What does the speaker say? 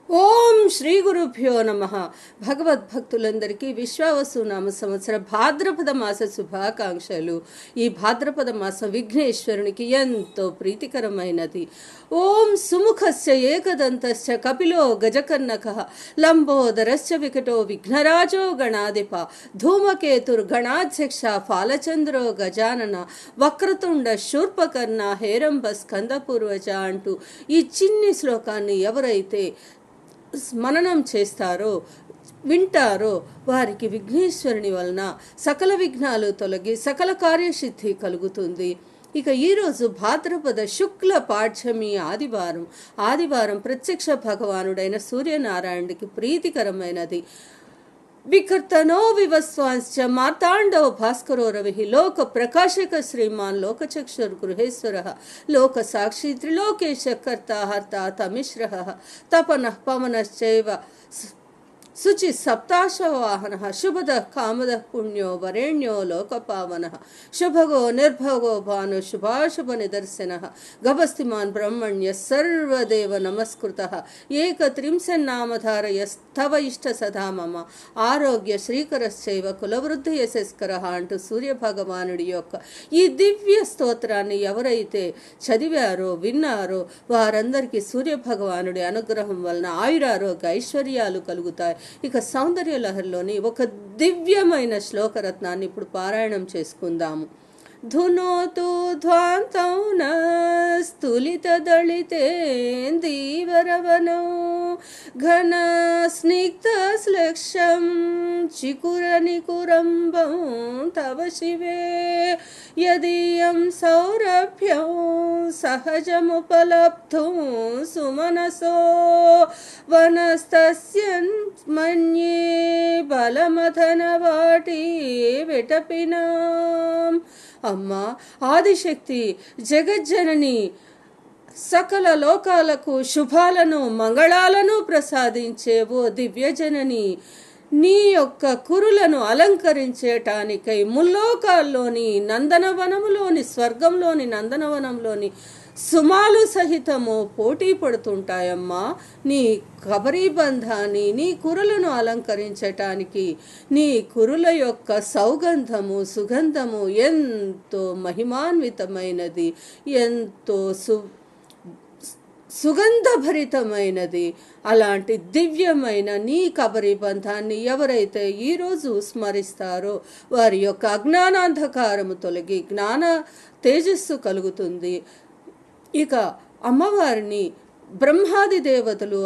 ఓం శ్రీ గురుభ్యో నమ. భగవద్భక్తులందరికీ విశ్వావసు నామ సంవత్సర భాద్రపద మాస శుభాకాంక్షలు. ఈ భాద్రపద మాసం విఘ్నేశ్వరునికి ఎంతో ప్రీతికరమైనది. ఓం సుముఖస్య ఏకదంతస్య కపిలో గజకర్ణకః లంబోదరస్య వికటో విఘ్నరాజో గణాధిప ధూమకేతుర్గణాధ్యక్ష ఫాలచంద్రో గజానన వక్రతుండ శూర్పకర్ణ హేరంబ స్కందపూర్వజ అంటూ ఈ చిన్ని శ్లోకాన్ని ఎవరైతే మననం చేస్తారో వింటారో వారికి విఘ్నేశ్వరుని వలన సకల విఘ్నాలు తొలగి సకల కార్యసిద్ధి కలుగుతుంది. ఇక ఈరోజు భాద్రపద శుక్ల పాఠ్యమి ఆదివారం ప్రత్యక్ష భగవానుడైన సూర్యనారాయణుడికి ప్రీతికరమైనది. వికర్తనో వివస్వాంశ్చ మార్తాండో భాస్కరో రవి లోక ప్రకాశక శ్రీమాన్ లోకచక్షుర్ గృహేశ్వర లోక సాక్షి త్రిలోకేశ కర్త హర్త తమిశ్ర తపన పవనశ్చైవ శుచి సప్తాశవాహన శుభద కామద పుణ్యో వరేణ్యో లోకపావన శుభగో నిర్భగో భాను శుభాశుభ నిదర్శన గభస్తిమాన్ బ్రహ్మణ్య సర్వదేవ నమస్కృత ఏకత్రింశన్నామధారయస్తవ ఇష్ట సదా మమ ఆరోగ్య శ్రీకరశ్చైవ కులవృద్ధి యశస్కర అంటూ సూర్యభగవానుడి యొక్క ఈ దివ్య స్తోత్రాన్ని ఎవరైతే చదివారో విన్నారో వారందరికీ సూర్యభగవానుడి అనుగ్రహం వలన ఆయురారోగ్య ఐశ్వర్యాలు కలుగుతాయి. ఇక సౌందర్య లహరిలోని ఒక దివ్యమైన శ్లోకరత్నాన్ని ఇప్పుడు పారాయణం చేసుకుందాము. ధునోతు ధ్వాంతం స్థులిత దళితేందీవరవనో ఘన స్నిగ్ధ శ్లక్షం చికుర నికురంబం తవ శివే యదీయం సౌరభ్యం సహజముపలబ్ధుం సుమనసో వనస్తస్యన్ మన్యే బలమథనవాటి విటపినాం. అమ్మా ఆదిశక్తి జగజ్జనని సకల లోకాలకు శుభాలను మంగళాలను ప్రసాదించే ఓ దివ్యజనని నీ యొక్క కురులను అలంకరించేటానికై ముల్లోకాల్లోని నందనవనములోని స్వర్గంలోని నందనవనంలోని సుమాలు సహితము పోటీ పడుతుంటాయమ్మా. నీ కబరీబంధాన్ని నీ కురులను అలంకరించటానికి నీ కురుల యొక్క సౌగంధము సుగంధము ఎంతో మహిమాన్వితమైనది, ఎంతో సుగంధభరితమైనది. అలాంటి దివ్యమైన నీ కబరి బంధాన్ని ఎవరైతే ఈరోజు స్మరిస్తారో వారి యొక్క అజ్ఞానాంధకారము తొలగి జ్ఞాన తేజస్సు కలుగుతుంది. ఇక అమ్మవారిని బ్రహ్మాది దేవతలు